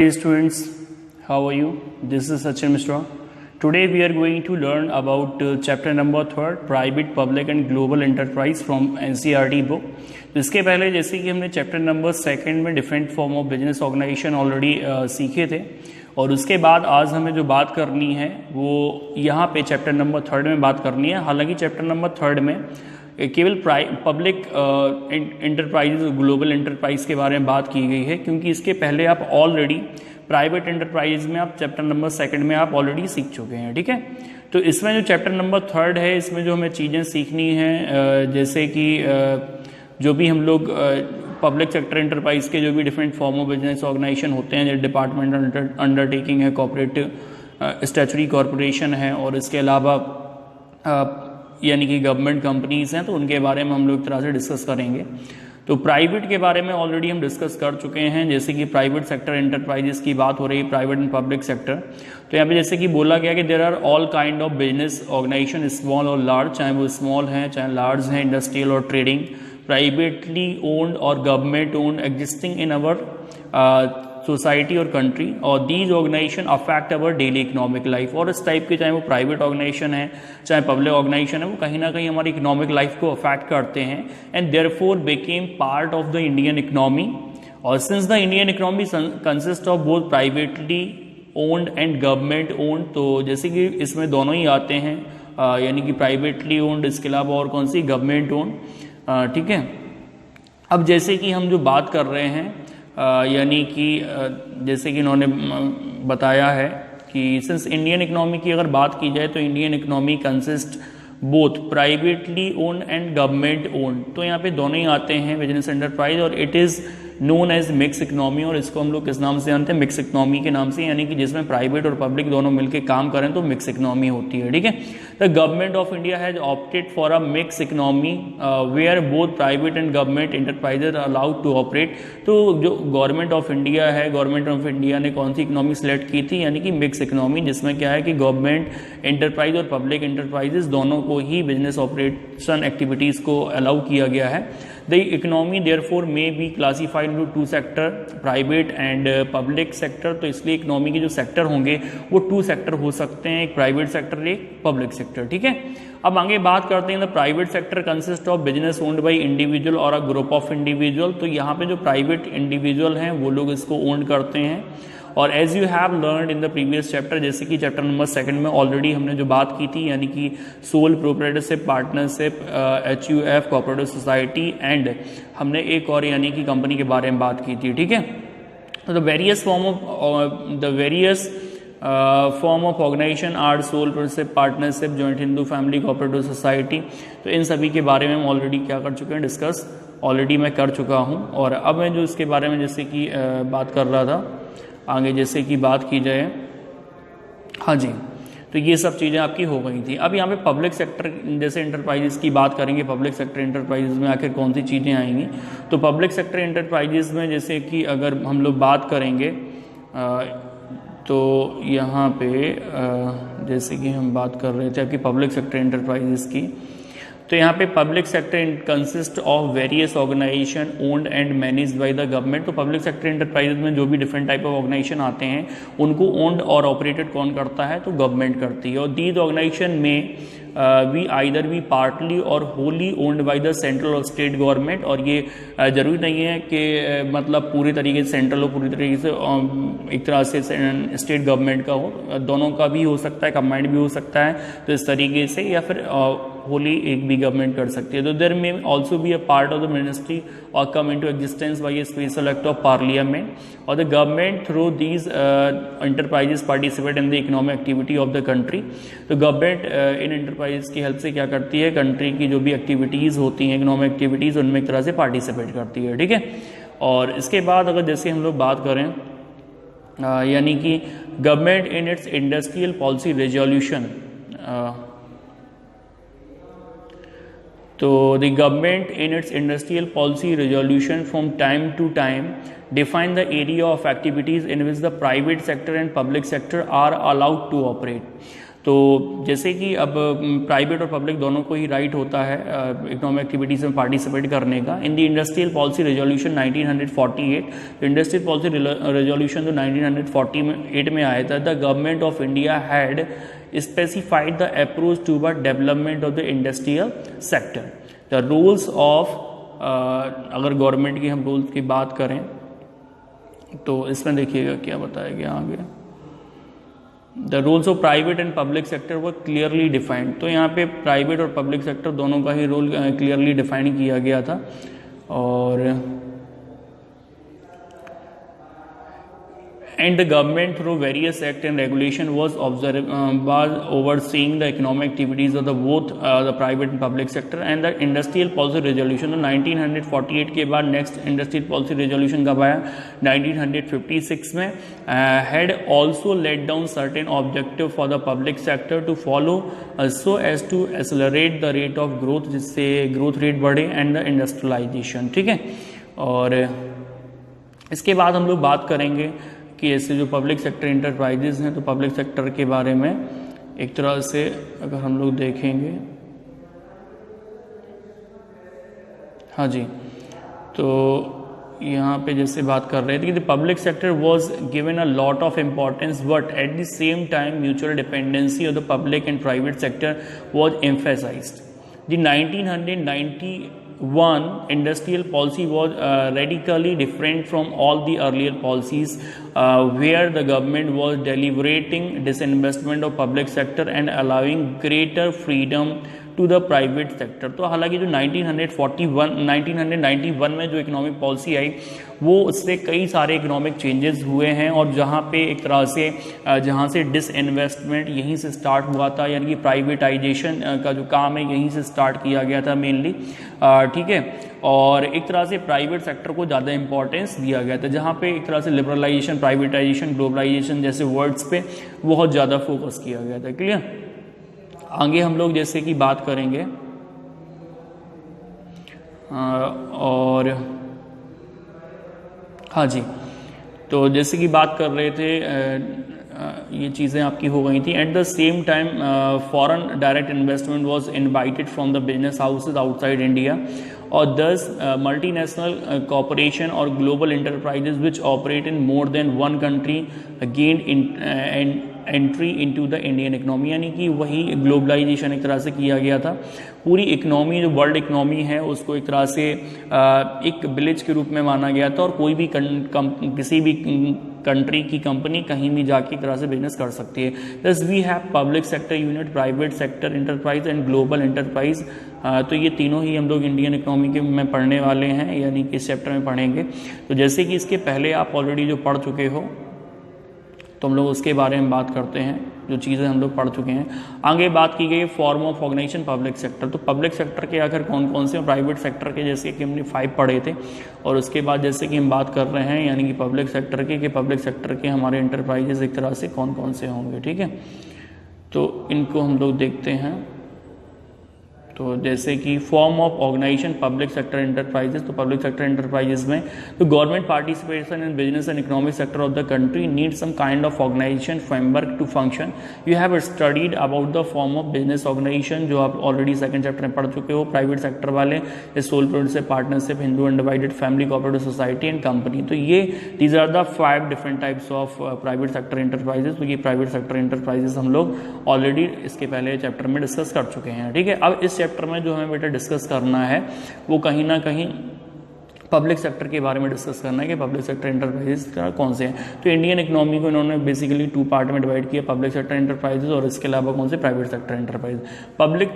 Hey students, how are you? This is Sachin Mishra. Today we are going to learn about chapter number 3 Private, Public and Global Enterprise from NCERT book. तो इसके पहले जैसे कि हमने chapter number 2 में different form of business organisation already सीखे थे और उसके बाद आज हमें जो बात करनी है वो यहाँ पे चैप्टर नंबर 3 में बात करनी है। हालांकि चैप्टर नंबर 3 में केवल पब्लिक एंटरप्राइज ग्लोबल एंटरप्राइज के बारे में बात की गई है, क्योंकि इसके पहले आप ऑलरेडी प्राइवेट एंटरप्राइज में आप चैप्टर नंबर 2 में आप ऑलरेडी सीख चुके हैं। ठीक है, तो इसमें जो चैप्टर नंबर 3 है इसमें जो हमें चीज़ें सीखनी हैं, जैसे कि जो भी हम लोग पब्लिक सेक्टर एंटरप्राइज के जो भी different form of business organisation होते हैं, जैसे डिपार्टमेंट अंडरटेकिंग है, कॉर्पोरेट स्टैट्यूटरी कॉर्पोरेशन है और इसके अलावा यानी कि गवर्नमेंट कंपनीज हैं, तो उनके बारे में हम लोग एक तरह से डिस्कस करेंगे। तो प्राइवेट के बारे में ऑलरेडी हम डिस्कस कर चुके हैं, जैसे कि प्राइवेट सेक्टर एंटरप्राइजेस की बात हो रही है, प्राइवेट एंड पब्लिक सेक्टर। तो यहाँ पे जैसे कि बोला गया कि there are all kind of business organisation, small और लार्ज, चाहे वो स्मॉल हैं चाहे लार्ज हैं, इंडस्ट्रियल और ट्रेडिंग, प्राइवेटली ओन्ड और government owned existing in our society और कंट्री, और these organisation affect our daily economic life. और इस टाइप के चाहे वो प्राइवेट ऑर्गेनाइजेशन है चाहे पब्लिक ऑर्गेनाइजेशन है, वो कहीं ना कहीं हमारी इकोनॉमिक लाइफ को अफेक्ट करते हैं and therefore became part of the Indian economy. और since the Indian economy consist of both privately owned and government owned, तो जैसे कि इसमें दोनों ही आते हैं, यानी कि प्राइवेटली ओन्ड, इसके अलावा और कौन सी, गवर्नमेंट ओन्ड। ठीक है, अब जैसे कि हम जो बात कर रहे हैं यानी कि जैसे कि इन्होंने बताया है कि सिंस इंडियन इकोनॉमी की अगर बात की जाए तो Indian economy consist both privately owned and government owned, तो यहाँ पे दोनों ही आते हैं बिजनेस एंटरप्राइज, और it is known as mix economy. और इसको हम लोग किस नाम से जानते हैं, मिक्स इकोनॉमी के नाम से, यानी कि जिसमें प्राइवेट और पब्लिक दोनों मिलकर काम करें तो मिक्स इकोनॉमी होती है। ठीक है, the government of India has opted for a mix economy where both private and government enterprises are allowed to operate. तो जो गवर्नमेंट ऑफ इंडिया है, गवर्नमेंट ऑफ इंडिया ने कौन सी इकोनॉमी सिलेक्ट की थी, यानी कि मिक्स इकोनॉमी, जिसमें क्या है कि गवर्नमेंट एंटरप्राइज और पब्लिक एंटरप्राइजेज दोनों को ही बिजनेस ऑपरेशन एक्टिविटीज़ को अलाउ किया गया है। The economy therefore may be classified into 2 sector, private and public sector. तो इसलिए इकोनॉमी के जो सेक्टर होंगे वो 2 सेक्टर हो सकते हैं, एक प्राइवेट सेक्टर एक पब्लिक सेक्टर। ठीक है, अब आगे बात करते हैं the private sector consist of business owned by individual और अ ग्रुप ऑफ इंडिविजुअल। तो यहाँ पे जो प्राइवेट इंडिविजुअल हैं वो लोग इसको ओन करते हैं, और as you have learned in the previous chapter, जैसे कि चैप्टर नंबर 2 में ऑलरेडी हमने जो बात की थी, यानी कि soul proprietorship, partnership, HUF, cooperative society, and हमने एक और यानी कि कंपनी के बारे में बात की थी। ठीक है, तो the various form of organisation are sole proprietorship, partnership, joint Hindu family, cooperative society. तो इन सभी के बारे में हम ऑलरेडी क्या कर चुके हैं, डिस्कस ऑलरेडी मैं कर चुका हूँ। और अब मैं जो इसके बारे में जैसे कि बात कर रहा था, आगे जैसे कि बात की जाए, हाँ जी, तो ये सब चीज़ें आपकी हो गई थी। अब यहाँ पे पब्लिक सेक्टर जैसे एंटरप्राइजेस की बात करेंगे, पब्लिक सेक्टर एंटरप्राइजेस में आखिर कौन सी चीज़ें आएंगी। तो पब्लिक सेक्टर एंटरप्राइजेस में जैसे कि अगर हम लोग बात करेंगे तो यहाँ पे जैसे कि हम बात कर रहे थे आपकी पब्लिक सेक्टर एंटरप्राइजेस की, तो यहाँ पे public sector consist of various organisation owned and managed by the government. तो पब्लिक सेक्टर एंटरप्राइजेज में जो भी डिफरेंट टाइप ऑफ ऑर्गेनाइजेशन आते हैं उनको ओन्ड और ऑपरेटेड कौन करता है, तो गवर्नमेंट करती है। और दीज ऑर्गेनाइजेशन में वी आइदर वी पार्टली और wholly owned by the central और स्टेट गवर्नमेंट। और ये जरूरी नहीं है कि मतलब पूरी तरीके से सेंट्रल और पूरी तरीके से एक तरह से स्टेट गवर्नमेंट का हो, दोनों का भी हो सकता है, कंबाइंड भी हो सकता है, तो इस तरीके से, या फिर होली एक भी गवर्नमेंट कर सकती है। तो there may also be a part of the ministry और come into existence by a special act of parliament, और the government through these enterprises participate in the economic activity of the country. तो government in enterprise की help से क्या करती है, country की जो भी एक्टिविटीज़ होती हैं, इकोनॉमिक एक्टिविटीज़, उनमें एक तरह से पार्टिसिपेट करती है। ठीक है, और इसके बाद अगर जैसे हम लोग बात करें यानी कि government in its industrial policy resolution, तो the government in its industrial policy resolution from time to time define the area of activities in which the private sector and public sector are allowed to operate। तो जैसे कि अब private और public दोनों को ही right होता है economic activities में पार्टिसिपेट करने का। In the industrial policy resolution 1948, तो इंडस्ट्रियल पॉलिसी रेजोल्यूशन जो 1948 में आया था, the government of India had specified the approach toward development of the industrial sector. The rules of अगर गवर्नमेंट की हम रूल्स की बात करें तो इसमें देखिएगा क्या बताया गया आगे। The rules of private and public sector वो क्लियरली डिफाइंड, तो यहाँ पे प्राइवेट और पब्लिक सेक्टर दोनों का ही रोल क्लियरली डिफाइन किया गया था। और and the government through various act and regulation was overseeing the economic activities of the both the private and public sector and the industrial policy resolution। तो 1948 के बाद next industrial policy resolution कब आया, 1956 में। had also laid down certain objective for the public sector to follow so as to accelerate the rate of growth, जिससे growth rate बढ़े and the industrialization, ठीक है। और इसके बाद हम लोग बात करेंगे कि ऐसे जो पब्लिक सेक्टर इंटरप्राइजेज हैं, तो पब्लिक सेक्टर के बारे में एक तरह से अगर हम लोग देखेंगे, हाँ जी, तो यहाँ पे जैसे बात कर रहे थे कि the public sector was given a lot of importance but at the same time mutual dependency of the public and private sector was emphasised. The 1991 industrial policy was radically different from all the earlier policies where the government was deliberating disinvestment of public sector and allowing greater freedom to the private sector. तो हालांकि जो 1991 में जो economic policy आई वो उससे कई सारे economic changes हुए हैं, और जहाँ पे एक तरह से जहाँ से डिसइन्वेस्टमेंट यहीं से स्टार्ट हुआ था, यानी कि प्राइवेटाइजेशन का जो काम है यहीं से स्टार्ट किया गया था मेनली, ठीक है। और एक तरह से प्राइवेट सेक्टर को ज़्यादा इंपॉर्टेंस दिया गया था, जहाँ पे एक तरह से लिबरलाइजेशन, प्राइवेटाइजेशन, ग्लोबलाइजेशन जैसे वर्ड्स पे बहुत ज़्यादा फोकस किया गया था। क्लियर। आगे हम लोग जैसे कि बात करेंगे और हाँ जी, तो जैसे कि बात कर रहे थे ये चीज़ें आपकी हो गई थी। At the same time foreign direct investment was invited from the business houses outside India, और दस मल्टीनेशनल कॉरपोरेशन और global enterprises which operate in more than one country gain entry into the Indian economy, यानी कि वही globalisation एक तरह से किया गया था। पूरी इकोनॉमी जो वर्ल्ड इकोनॉमी है उसको एक तरह से एक विलेज के रूप में माना गया था, और कोई भी किसी भी कंट्री की कंपनी कहीं भी जाके एक तरह से बिजनेस कर सकती है। Thus we have public sector unit, private sector enterprise and global enterprise. तो ये तीनों ही हम लोग इंडियन इकोनॉमी के में पढ़ने वाले हैं, यानी कि इस चैप्टर में पढ़ेंगे। तो जैसे कि इसके पहले आप ऑलरेडी जो पढ़ चुके हो तो हम लोग उसके बारे में बात करते हैं, जो चीज़ें हम लोग पढ़ चुके हैं। आगे बात की गई form of organisation public sector. तो पब्लिक सेक्टर के आखिर कौन कौन से, प्राइवेट सेक्टर के जैसे कि हमने 5 पढ़े थे, और उसके बाद जैसे कि हम बात कर रहे हैं यानी कि पब्लिक सेक्टर के, कि पब्लिक सेक्टर के हमारे इंटरप्राइजेस एक तरह से कौन कौन से होंगे, ठीक है। तो इनको हम लोग देखते हैं। तो जैसे कि form of organisation public sector enterprises, तो पब्लिक सेक्टर इंटरप्राइजेस में तो government participation in business and economic sector of the country need some kind of organisation framework to function. You have studied about the form of business organisation, जो आप already second chapter में पढ़ चुके हो। Private sector वाले sole producer, partnership, Hindu undivided family, cooperative society and company. तो ये these are the 5 different types of private sector enterprises. तो ये प्राइवेट सेक्टर इंटरप्राइजेस हम लोग ऑलरेडी इसके पहले चैप्टर में डिस्कस कर चुके हैं, ठीक है। अब इस चैप्टर में जो हमें बेटा डिस्कस करना है वो कहीं ना कहीं पब्लिक सेक्टर के बारे में डिस्कस करना है कि पब्लिक सेक्टर इंटरप्राइजेस कौन से हैं। तो इंडियन इकोनॉमी को इन्होंने बेसिकली 2 पार्ट में डिवाइड किया, पब्लिक सेक्टर इंटरप्राइजेस और इसके अलावा कौन से private sector enterprise.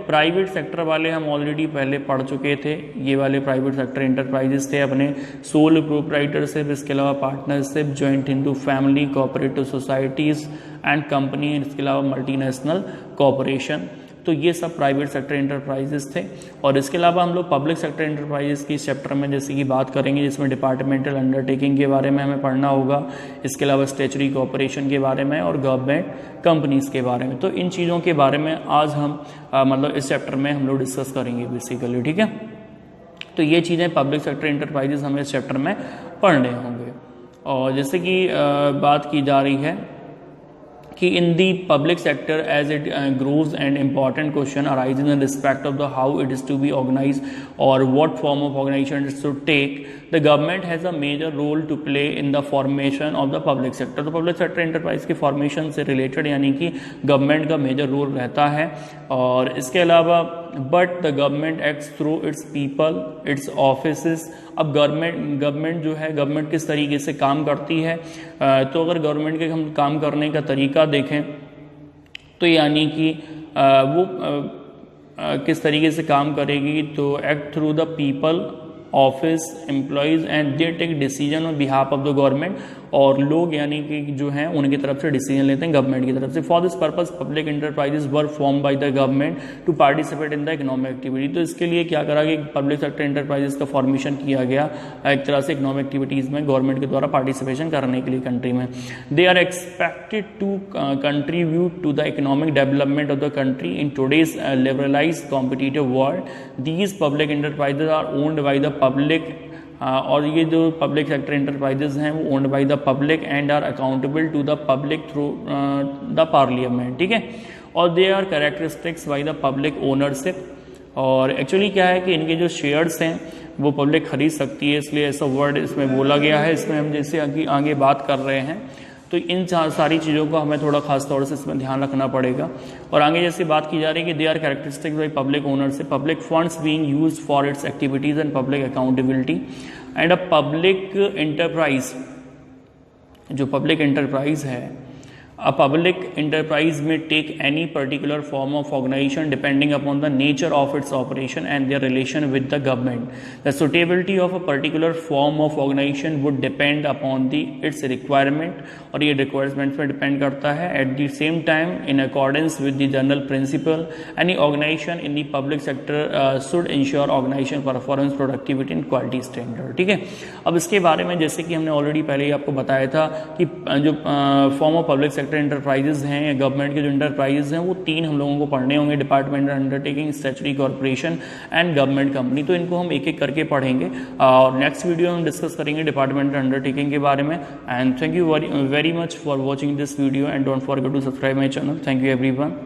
Private sector वाले हम ऑलरेडी पहले पढ़ चुके थे, ये वाले प्राइवेट सेक्टर इंटरप्राइजेस थे अपने सोल प्रोप्राइटरशिप, इसके अलावा partnership, joint Hindu family, cooperative societies and company, इसके अलावा मल्टीनेशनल कॉरपोरेशन। तो ये सब प्राइवेट सेक्टर इंटरप्राइजेस थे। और इसके अलावा हम लोग पब्लिक सेक्टर इंटरप्राइजेस की इस चैप्टर में जैसे कि बात करेंगे, जिसमें डिपार्टमेंटल अंडरटेकिंग के बारे में हमें पढ़ना होगा, इसके अलावा स्टैट्यूटरी कॉर्पोरेशन के बारे में और गवर्नमेंट कंपनीज के बारे में। तो इन चीज़ों के बारे में आज हम मतलब इस चैप्टर में हम लोग डिस्कस करेंगे बेसिकली, ठीक है। तो ये चीज़ें पब्लिक सेक्टर इंटरप्राइजेस हमें इस चैप्टर में पढ़ने होंगे। और जैसे कि बात की जा रही है कि in the public sector as it grows and important question arises in respect of the how it is to be organized or what form of organization it should take, the government has a major role to play in the formation of the public sector. तो public sector enterprise के formation से related यानी कि government का major role रहता है. और इसके अलावा but the government acts through its people, its offices. अब गवर्नमेंट जो है गवर्नमेंट किस तरीके से काम करती है, तो अगर गवर्नमेंट के हम काम करने का तरीका देखें तो यानी कि वो किस तरीके से काम करेगी, तो act through the people, office, employees and they take decision on behalf of the government. और लोग यानी कि जो हैं उनकी तरफ से डिसीजन लेते हैं गवर्नमेंट की तरफ से. For this purpose public enterprises were formed by the government to participate in the economic activity. तो इसके लिए क्या करा कि पब्लिक सेक्टर इंटरप्राइजेज का फॉर्मेशन किया गया एक तरह से इकोनॉमिक एक्टिविटीज़ में गवर्नमेंट के द्वारा पार्टिसिपेशन करने के लिए कंट्री में. They are expected to contribute to the economic development of the country in today's liberalised competitive world. These public enterprises are owned by the public. और ये जो पब्लिक सेक्टर इंटरप्राइजेज हैं वो owned by the public and are accountable to the public through the parliament. ठीक है. और they are characteristics by the public ownership. और actually क्या है कि इनके जो शेयर्स हैं वो पब्लिक खरीद सकती है, इसलिए ऐसा वर्ड इसमें बोला गया है. इसमें हम जैसे आगे बात कर रहे हैं तो इन सारी चीज़ों को हमें थोड़ा खास तौर से इसमें ध्यान रखना पड़ेगा. और आगे जैसे बात की जा रही है कि they are characteristics by public ownership, public funds being used for its activities and public accountability. And a public enterprise, जो पब्लिक एंटरप्राइज है, a public enterprise may take any particular form of organization depending upon the nature of its operation and their relation with the government. The suitability of a particular form of organization would depend upon its requirement, और ये requirements पे depend करता है. At the same time, in accordance with the general principle, any organization in the public sector should ensure organization performance, productivity and quality standard. ठीक है. अब इसके बारे में जैसे कि हमने ऑलरेडी पहले ही आपको बताया था कि जो form of public sector enterprises हैं या गवर्नमेंट के जो इंटरप्राइजेज हैं वो 3 हम लोगों को पढ़ने होंगे: departmental undertaking, statutory corporation and government company. तो इनको हम एक एक करके पढ़ेंगे और नेक्स्ट वीडियो में हम डिस्कस करेंगे डिपार्टमेंटल अंडरटेकिंग के बारे में. And thank you very much for watching this video and don't forget to subscribe my channel. Thank you everyone.